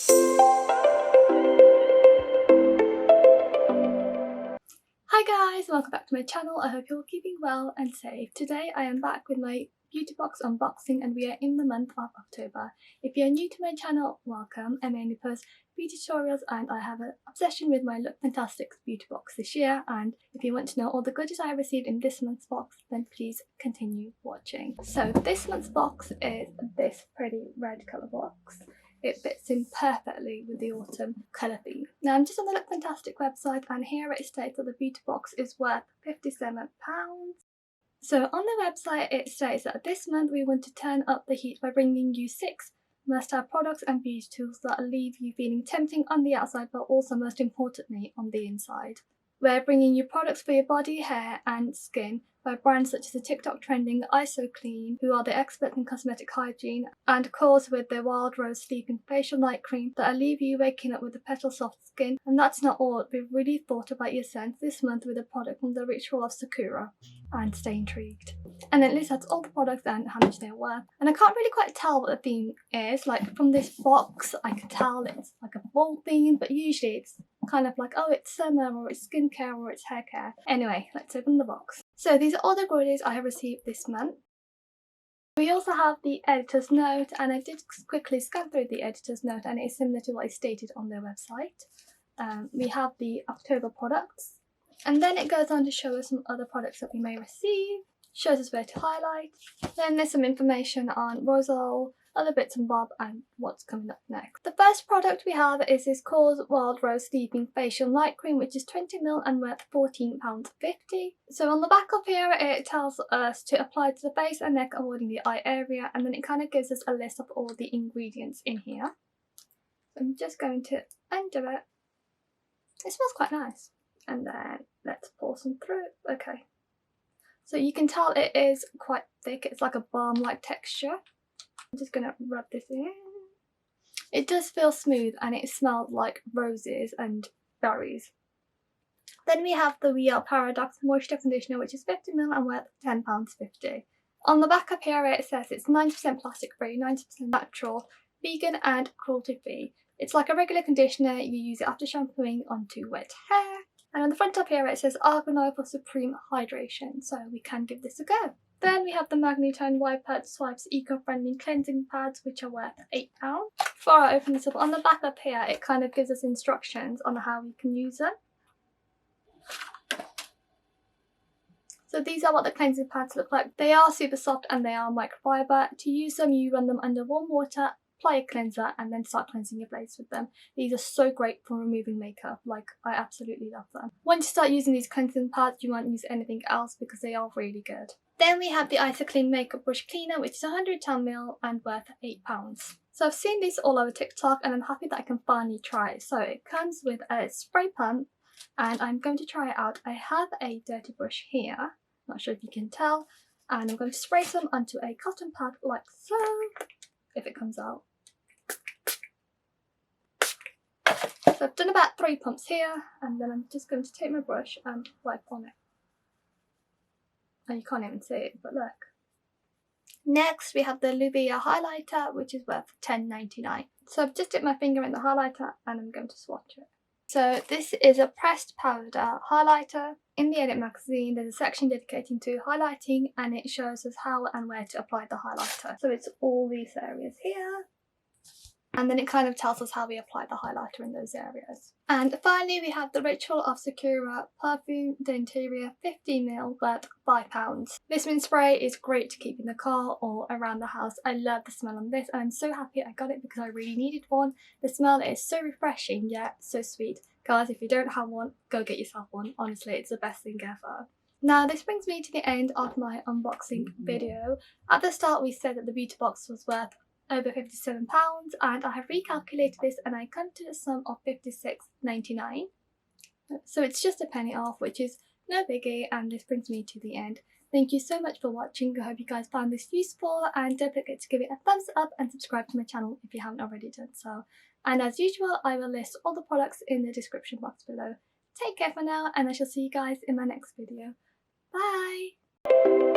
Hi guys, welcome back to my channel. I hope you're keeping well and safe. Today I am back with my beauty box unboxing and we are in the month of October. If you're new to my channel, welcome. I mainly post beauty tutorials and I have an obsession with my Lookfantastic beauty box this year, and if you want to know all the goodies I have received in this month's box, then please continue watching. So this month's box is this pretty red colour box. It fits in perfectly with the autumn colour theme. Now I'm just on the Lookfantastic website and here it states that the beauty box is worth £57. So on the website it states that this month we want to turn up the heat by bringing you 6 must-have products and beauty tools that leave you feeling tempting on the outside but also most importantly on the inside. We're bringing you products for your body, hair and skin by brands such as the TikTok trending ISO Clean, who are the experts in cosmetic hygiene, and of course with their Wild Rose Sleeping Facial Night Cream that'll leave you waking up with a petal soft skin. And that's not all, we've really thought about your scent this month with a product from the ritual of Sakura. And stay intrigued. And then it lists all the products and how much they're worth. And I can't really quite tell what the theme is. Like from this box I can tell it's like a fall theme, but usually it's kind of like, oh, it's summer or it's skincare or it's hair care. Anyway, let's open the box. So these are all the goodies I have received this month. We also have the editor's note, and I did quickly scan through the editor's note and it is similar to what is stated on their website. We have the October products, and then it goes on to show us some other products that we may receive, shows us where to highlight, then there's some information on Rosal, other bits and bob and what's coming up next. The first product we have is this Cause Wild Rose Sleeping Facial Night Cream, which is 20ml and worth £14.50. So on the back of here it tells us to apply to the face and neck, avoiding the eye area, and then it kind of gives us a list of all the ingredients in here. So I'm just going to undo it. It smells quite nice. And then let's pour some through. Okay. So you can tell it is quite thick, it's like a balm-like texture. I'm just going to rub this in. It does feel smooth and it smells like roses and berries. Then we have the We Are Paradox Moisture Conditioner, which is 50ml and worth £10.50. On the back up here it says it's 90% plastic free, 90% natural, vegan and cruelty free. It's like a regular conditioner, you use it after shampooing onto wet hair. And on the front up here it says Argan Oil for supreme hydration, so we can give this a go. Then we have the Magnetone Wiper Swipes Eco-Friendly Cleansing Pads, which are worth £8. Before I open this up, on the back up here it kind of gives us instructions on how we can use them. So these are what the cleansing pads look like. They are super soft and they are microfiber. To use them you run them under warm water, apply a cleanser and then start cleansing your face with them. These are so great for removing makeup, like I absolutely love them. Once you start using these cleansing pads you won't use anything else because they are really good. Then we have the ISO Clean Makeup Brush Cleaner, which is 110ml and worth £8. So I've seen this all over TikTok and I'm happy that I can finally try it. So it comes with a spray pump and I'm going to try it out. I have a dirty brush here, not sure if you can tell, and I'm going to spray some onto a cotton pad like so, if it comes out. So I've done about 3 pumps here and then I'm just going to take my brush and wipe on it. And you can't even see it, but look. Next we have the Lubia Highlighter, which is worth £10.99. So I've just dipped my finger in the highlighter and I'm going to swatch it. So this is a pressed powder highlighter. In the Edit magazine there's a section dedicated to highlighting and it shows us how and where to apply the highlighter. So it's all these areas here. And then it kind of tells us how we apply the highlighter in those areas. And finally we have the Ritual of Sakura Perfume de Interior 15ml worth £5. This mint spray is great to keep in the car or around the house. I love the smell on this and I'm so happy I got it because I really needed one. The smell is so refreshing yet so sweet. Guys, if you don't have one, go get yourself one. Honestly, it's the best thing ever. Now this brings me to the end of my unboxing video. At the start we said that the beauty box was worth over £57 and I have recalculated this and I come to a sum of £56.99. So it's just a penny off, which is no biggie, and this brings me to the end. Thank you so much for watching. I hope you guys found this useful and don't forget to give it a thumbs up and subscribe to my channel if you haven't already done so. And as usual I will list all the products in the description box below. Take care for now and I shall see you guys in my next video. Bye!